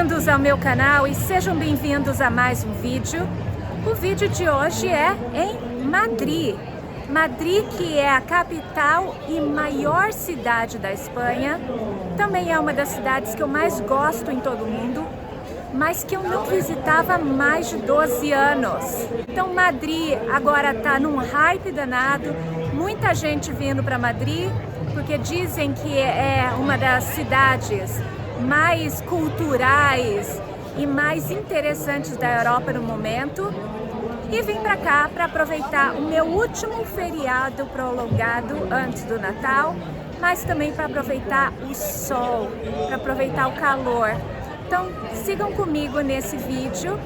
bem-vindos ao meu canal e sejam bem-vindos a mais um vídeo. O vídeo de hoje é em Madrid. Madrid, que é a capital e maior cidade da Espanha. Também é uma das cidades que eu mais gosto em todo o mundo, mas que eu não visitava há mais de 12 anos. Então Madrid agora está num hype danado, muita gente vindo para Madrid, porque dizem que é uma das cidades mais culturais e mais interessantes da Europa no momento. E vim para cá para aproveitar o meu último feriado prolongado antes do Natal, mas também para aproveitar o sol, para aproveitar o calor. Então sigam comigo nesse vídeo.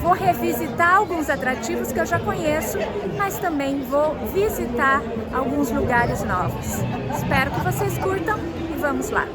Vou revisitar alguns atrativos que eu já conheço, mas também vou visitar alguns lugares novos. Espero que vocês curtam e vamos lá!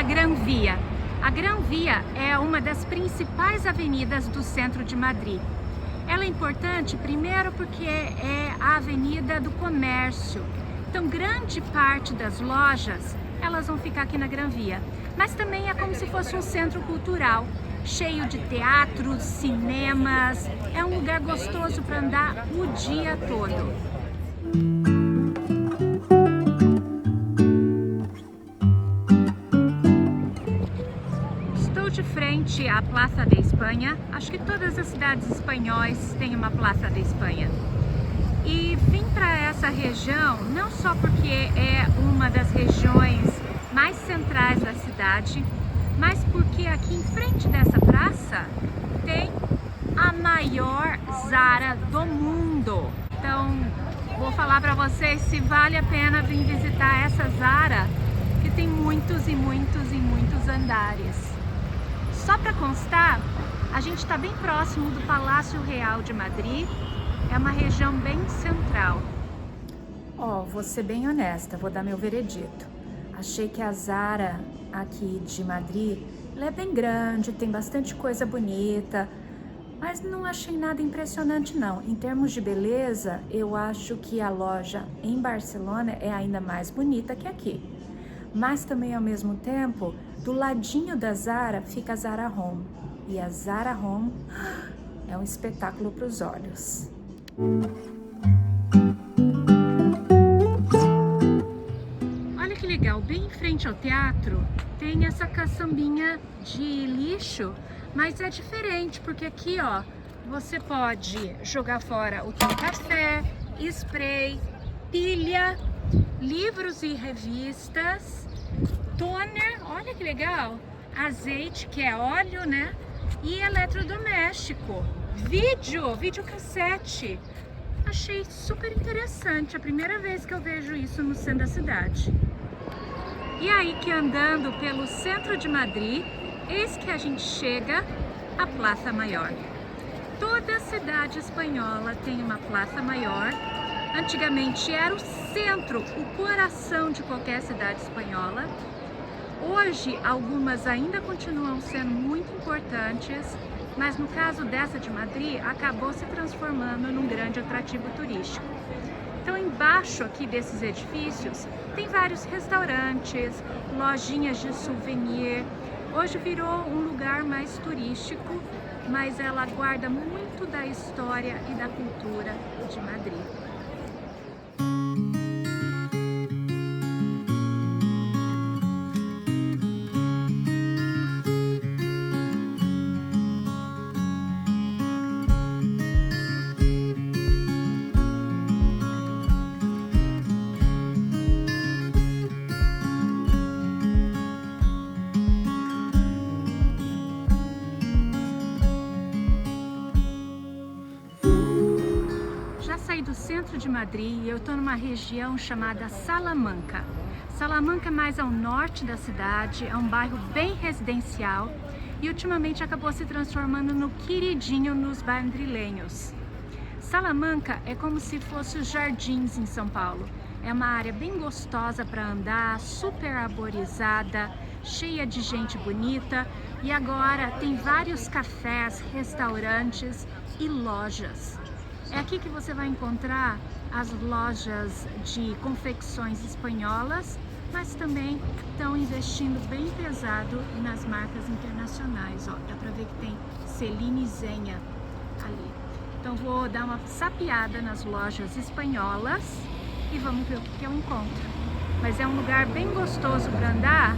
Gran Via. A Gran Via é uma das principais avenidas do centro de Madrid. Ela é importante primeiro porque é a avenida do comércio. Então grande parte das lojas elas vão ficar aqui na Gran Via. Mas também é como se fosse um centro cultural, cheio de teatros, cinemas. É um lugar gostoso para andar o dia todo. De frente à Plaça de Espanha. Acho que todas as cidades espanhóis têm uma Plaça de Espanha. E vim para essa região não só porque é uma das regiões mais centrais da cidade, mas porque aqui em frente dessa praça tem a maior Zara do mundo. Então vou falar para vocês se vale a pena vir visitar essa Zara, que tem muitos e muitos e muitos andares. Só para constar, a gente está bem próximo do Palácio Real de Madrid, é uma região bem central. Vou ser bem honesta, vou dar meu veredito. Achei que a Zara aqui de Madrid, ela é bem grande, tem bastante coisa bonita, mas não achei nada impressionante não. Em termos de beleza, eu acho que a loja em Barcelona é ainda mais bonita que aqui. Mas também ao mesmo tempo, do ladinho da Zara fica a Zara Home. E a Zara Home é um espetáculo para os olhos. Olha que legal, bem em frente ao teatro tem essa caçambinha de lixo, mas é diferente, porque aqui ó, você pode jogar fora o teu café, spray, pilha, livros e revistas, toner, olha que legal, azeite, que é óleo, né? E eletrodoméstico, videocassete. Achei super interessante, a primeira vez que eu vejo isso no centro da cidade. E aí que andando pelo centro de Madrid, eis que a gente chega à Plaça Maior. Toda cidade espanhola tem uma Plaça Maior. Antigamente era o centro, o coração de qualquer cidade espanhola. Hoje, algumas ainda continuam sendo muito importantes, mas no caso dessa de Madrid, acabou se transformando num grande atrativo turístico. Então, embaixo aqui desses edifícios, tem vários restaurantes, lojinhas de souvenir. Hoje virou um lugar mais turístico, mas ela guarda muito da história e da cultura de Madrid. do centro de Madrid e eu estou numa região chamada Salamanca. Salamanca é mais ao norte da cidade, é um bairro bem residencial e ultimamente acabou se transformando no queridinho nos madrilenhos. Salamanca é como se fosse os jardins em São Paulo. É uma área bem gostosa para andar, super arborizada, cheia de gente bonita e agora tem vários cafés, restaurantes e lojas. É aqui que você vai encontrar as lojas de confecções espanholas, mas também estão investindo bem pesado nas marcas internacionais. Ó, dá para ver que tem Celine e Zegna ali. Então vou dar uma sapeada nas lojas espanholas e vamos ver o que eu encontro. Mas é um lugar bem gostoso para andar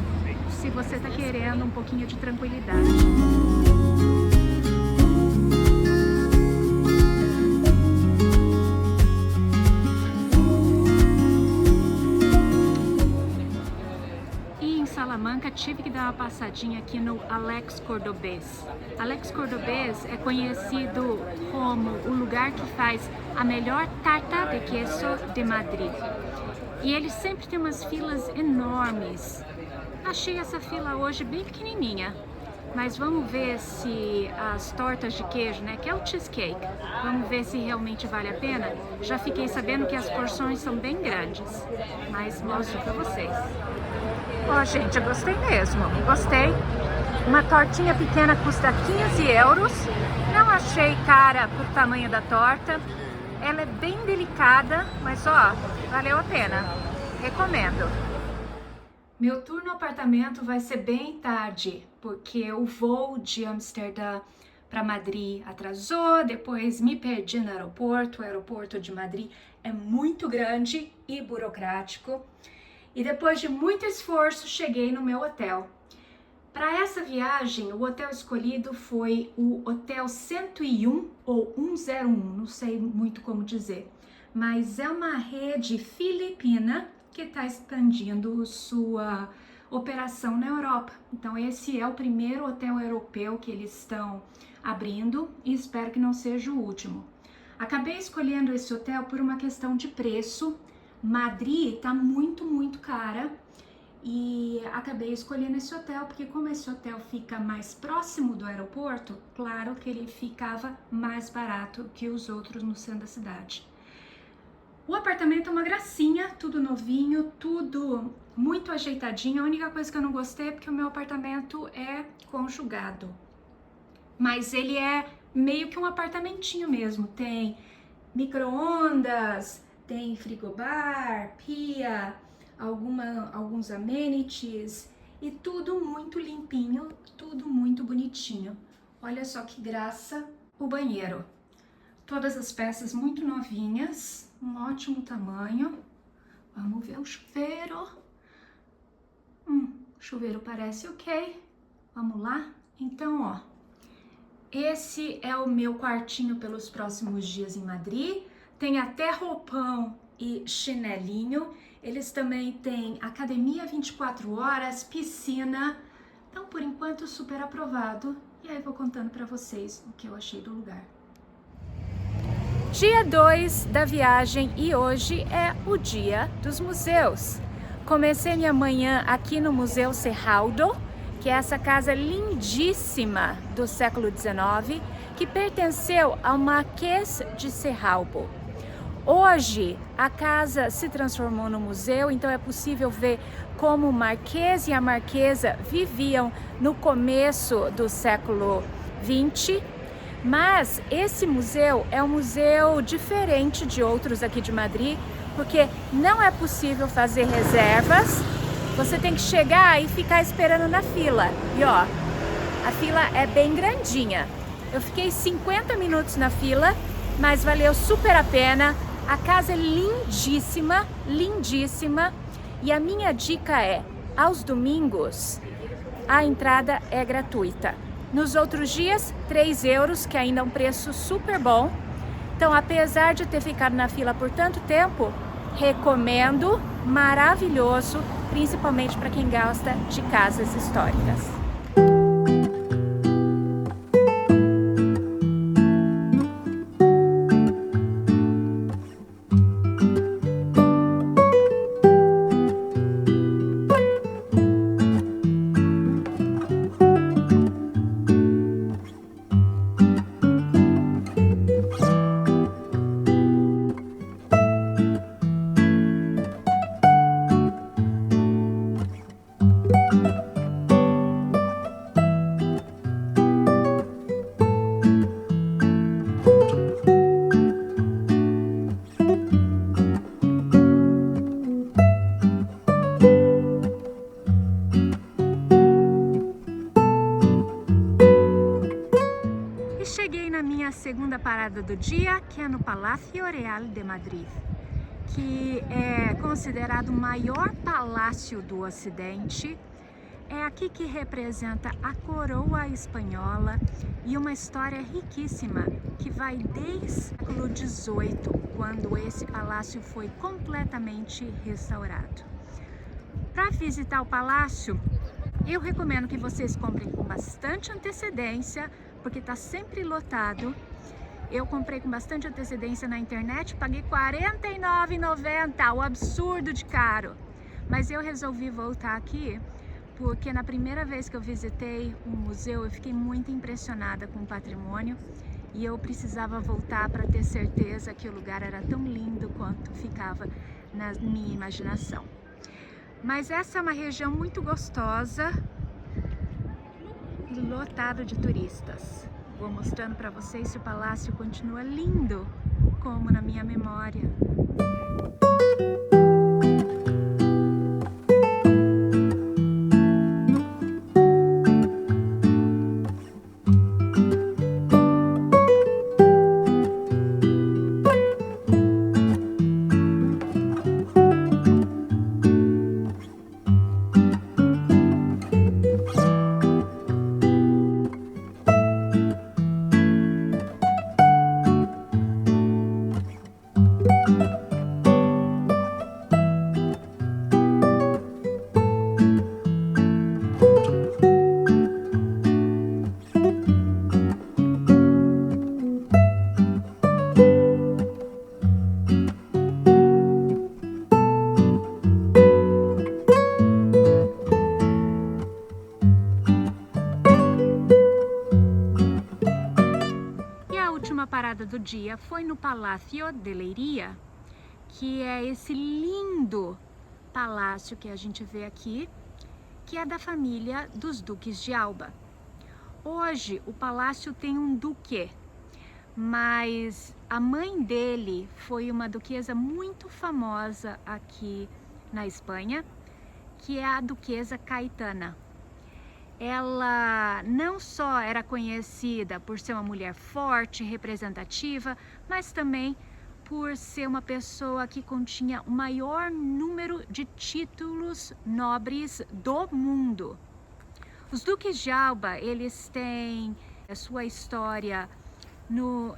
se você está querendo um pouquinho de tranquilidade. Salamanca, tive que dar uma passadinha aqui no Alex Cordobés. Alex Cordobés é conhecido como o lugar que faz a melhor tarta de queso de Madrid. E ele sempre tem umas filas enormes. Achei essa fila hoje bem pequenininha. Mas vamos ver se as tortas de queijo, né, que é o cheesecake, vamos ver se realmente vale a pena. Já fiquei sabendo que as porções são bem grandes, mas mostro pra vocês. Ó, gente, eu gostei mesmo, gostei. Uma tortinha pequena custa 15 euros. Não achei cara pro tamanho da torta. Ela é bem delicada, mas ó, valeu a pena. Recomendo. Meu tour no apartamento vai ser bem tarde, porque o voo de Amsterdã para Madrid atrasou, depois me perdi no aeroporto. O aeroporto de Madrid é muito grande e burocrático. E depois de muito esforço, cheguei no meu hotel. Para essa viagem, o hotel escolhido foi o Hotel 101 ou 101, não sei muito como dizer, mas é uma rede filipina que está expandindo sua operação na Europa. Então esse é o primeiro hotel europeu que eles estão abrindo e espero que não seja o último. Acabei escolhendo esse hotel por uma questão de preço. Madrid está muito cara e acabei escolhendo esse hotel porque como esse hotel fica mais próximo do aeroporto, claro que ele ficava mais barato que os outros no centro da cidade. O apartamento é uma gracinha, tudo novinho, tudo muito ajeitadinho. A única coisa que eu não gostei é porque o meu apartamento é conjugado. Mas ele é meio que um apartamentinho mesmo. Tem micro-ondas, tem frigobar, pia, alguns amenities e tudo muito limpinho, tudo muito bonitinho. Olha só que graça o banheiro. Todas as peças muito novinhas, um ótimo tamanho. Vamos ver o chuveiro. O chuveiro parece ok. Vamos lá? Então, ó, esse é o meu quartinho pelos próximos dias em Madrid. Tem até roupão e chinelinho. Eles também têm academia 24 horas, piscina. Então, por enquanto, super aprovado. E aí, vou contando pra vocês o que eu achei do lugar. Dia 2 da viagem e hoje é o dia dos museus. Comecei minha manhã aqui no Museu Serraldo, que é essa casa lindíssima do século XIX, que pertenceu ao Marquês de Serralbo. Hoje a casa se transformou no museu, então é possível ver como o Marquês e a Marquesa viviam no começo do século XX. Mas esse museu é um museu diferente de outros aqui de Madrid, porque não é possível fazer reservas, você tem que chegar e ficar esperando na fila. E ó, a fila é bem grandinha. Eu fiquei 50 minutos na fila, mas valeu super a pena. A casa é lindíssima, lindíssima. E a minha dica é, aos domingos, a entrada é gratuita. Nos outros dias, 3 euros, que ainda é um preço super bom. Então, apesar de ter ficado na fila por tanto tempo, recomendo, maravilhoso, principalmente para quem gosta de casas históricas. cheguei na minha segunda parada do dia, que é no Palácio Real de Madrid, que é considerado o maior palácio do Ocidente. É aqui que representa a coroa espanhola e uma história riquíssima que vai desde o século XVIII, quando esse palácio foi completamente restaurado. Para visitar o palácio, eu recomendo que vocês comprem com bastante antecedência, porque está sempre lotado. Eu comprei com bastante antecedência na internet, paguei R$ 49,90, o absurdo de caro. Mas eu resolvi voltar aqui porque na primeira vez que eu visitei o museu eu fiquei muito impressionada com o patrimônio e eu precisava voltar para ter certeza que o lugar era tão lindo quanto ficava na minha imaginação. Mas essa é uma região muito gostosa, lotada de turistas. Vou mostrando para vocês se o palácio continua lindo, como na minha memória. A última parada do dia foi no Palácio de Leiria, que é esse lindo palácio que a gente vê aqui, que é da família dos duques de Alba. Hoje o palácio tem um duque, mas a mãe dele foi uma duquesa muito famosa aqui na Espanha, que é a duquesa Caetana. Ela não só era conhecida por ser uma mulher forte, representativa, mas também por ser uma pessoa que continha o maior número de títulos nobres do mundo. Os duques de Alba, eles têm a sua história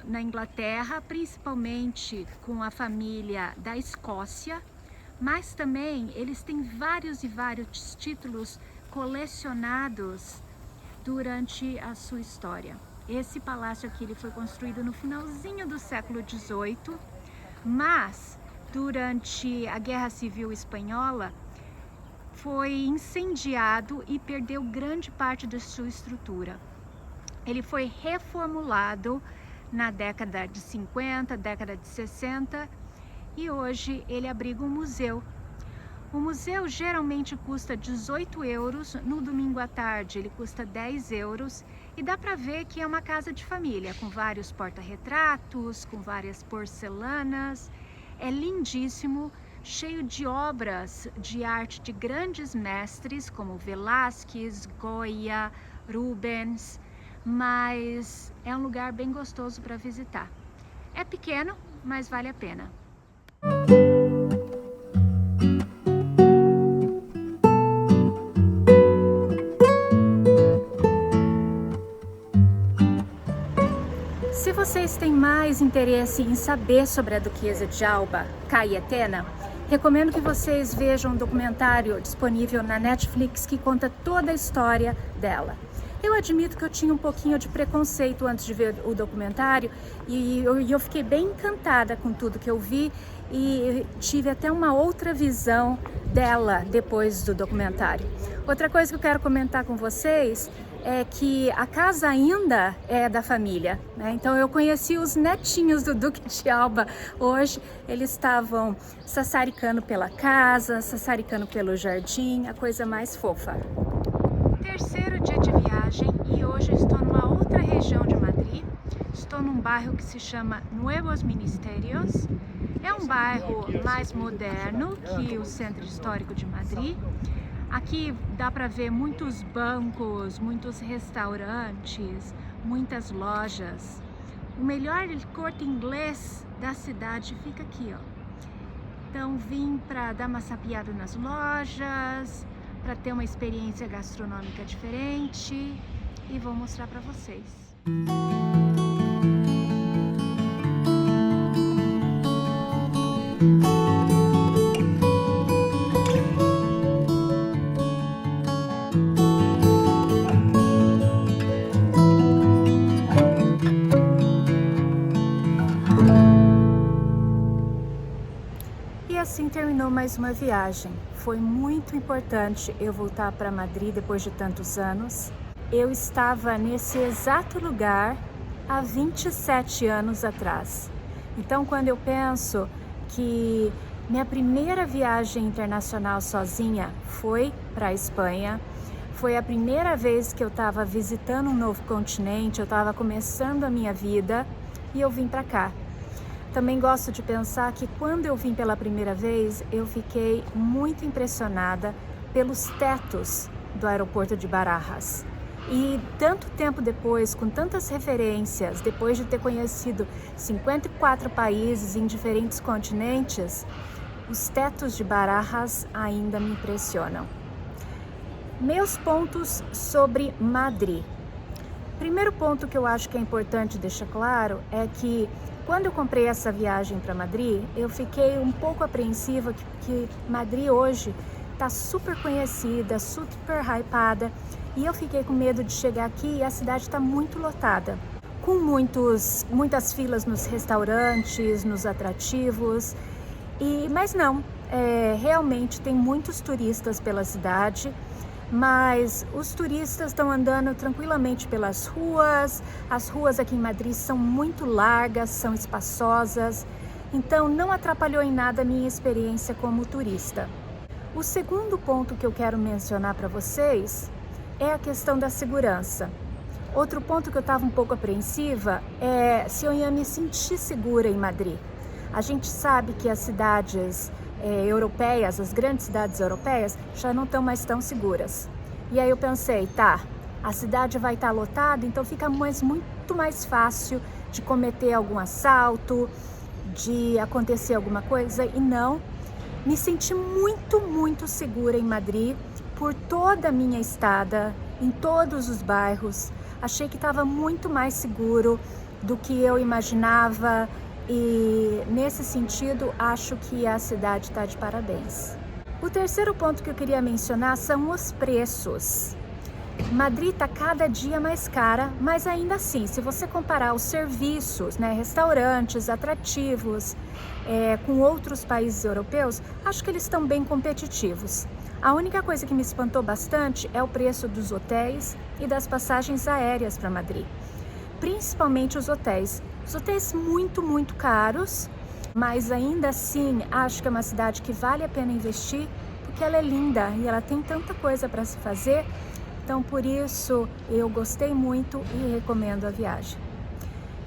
na Inglaterra, principalmente com a família da Escócia, mas também eles têm vários títulos colecionados durante a sua história. Esse palácio aqui ele foi construído no finalzinho do século XVIII, mas durante a Guerra Civil Espanhola foi incendiado e perdeu grande parte da sua estrutura. Ele foi reformulado na década de 50, década de 60 e hoje ele abriga um museu. O museu geralmente custa 18 euros, no domingo à tarde ele custa 10 euros e dá para ver que é uma casa de família, com vários porta-retratos, com várias porcelanas. É lindíssimo, cheio de obras de arte de grandes mestres como Velázquez, Goya, Rubens, mas é um lugar bem gostoso para visitar. É pequeno, mas vale a pena. Se vocês têm mais interesse em saber sobre a Duquesa de Alba, Caetana, recomendo que vocês vejam um documentário disponível na Netflix que conta toda a história dela. Eu admito que eu tinha um pouquinho de preconceito antes de ver o documentário e eu fiquei bem encantada com tudo que eu vi e tive até uma outra visão dela depois do documentário. Outra coisa que eu quero comentar com vocês é que a casa ainda é da família, né? Então eu conheci os netinhos do Duque de Alba hoje, eles estavam sassaricando pela casa, sassaricando pelo jardim, a coisa mais fofa. Terceiro dia de viagem e hoje estou numa outra região de Madrid, estou num bairro que se chama Nuevos Ministerios, é um bairro mais moderno que o centro histórico de Madrid. Aqui dá para ver muitos bancos, muitos restaurantes, muitas lojas. O melhor Corte Inglês da cidade fica aqui, ó. Então vim para dar uma sapiada nas lojas, para ter uma experiência gastronômica diferente e vou mostrar para vocês. E assim terminou mais uma viagem. Foi muito importante eu voltar para Madrid depois de tantos anos. Eu estava nesse exato lugar há 27 anos atrás. Então, quando eu penso que minha primeira viagem internacional sozinha foi para a Espanha, foi a primeira vez que eu estava visitando um novo continente, eu estava começando a minha vida e eu vim para cá. Também gosto de pensar que quando eu vim pela primeira vez, eu fiquei muito impressionada pelos tetos do aeroporto de Barajas. E tanto tempo depois, com tantas referências, depois de ter conhecido 54 países em diferentes continentes, os tetos de Barajas ainda me impressionam. Meus pontos sobre Madrid. Primeiro ponto que eu acho que é importante deixar claro é que quando eu comprei essa viagem para Madrid, eu fiquei um pouco apreensiva que Madrid hoje está super conhecida, super hypada, e eu fiquei com medo de chegar aqui e a cidade está muito lotada, com muitas filas nos restaurantes, nos atrativos, mas não, realmente tem muitos turistas pela cidade, mas os turistas estão andando tranquilamente pelas ruas. As ruas aqui em Madrid são muito largas, são espaçosas, então não atrapalhou em nada a minha experiência como turista. O segundo ponto que eu quero mencionar para vocês é a questão da segurança. Outro ponto que eu estava um pouco apreensiva é se eu ia me sentir segura em Madrid. A gente sabe que as cidades europeias, as grandes cidades europeias, já não estão mais tão seguras. E aí eu pensei, tá, a cidade vai estar lotada, então fica muito mais fácil de cometer algum assalto, de acontecer alguma coisa, e não. Me senti muito segura em Madrid por toda a minha estada, em todos os bairros. Achei que estava muito mais seguro do que eu imaginava. E nesse sentido, acho que a cidade está de parabéns. O terceiro ponto que eu queria mencionar são os preços. Madrid está cada dia mais cara, mas ainda assim, se você comparar os serviços, restaurantes, atrativos, com outros países europeus, acho que eles estão bem competitivos. A única coisa que me espantou bastante é o preço dos hotéis e das passagens aéreas para Madrid. Principalmente os hotéis. Os hotéis muito caros, mas ainda assim acho que é uma cidade que vale a pena investir, porque ela é linda e ela tem tanta coisa para se fazer, então por isso eu gostei muito e recomendo a viagem.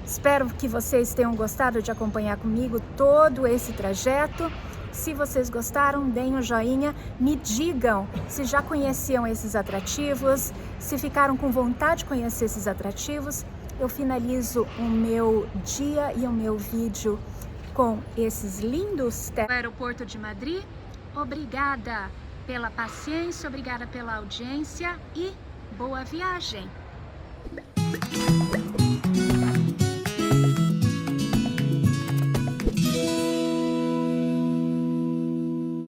Espero que vocês tenham gostado de acompanhar comigo todo esse trajeto. Se vocês gostaram, deem um joinha, me digam se já conheciam esses atrativos, se ficaram com vontade de conhecer esses atrativos. Eu finalizo o meu dia e o meu vídeo com esses lindos tetos do aeroporto de Madrid. Obrigada pela paciência, obrigada pela audiência e boa viagem!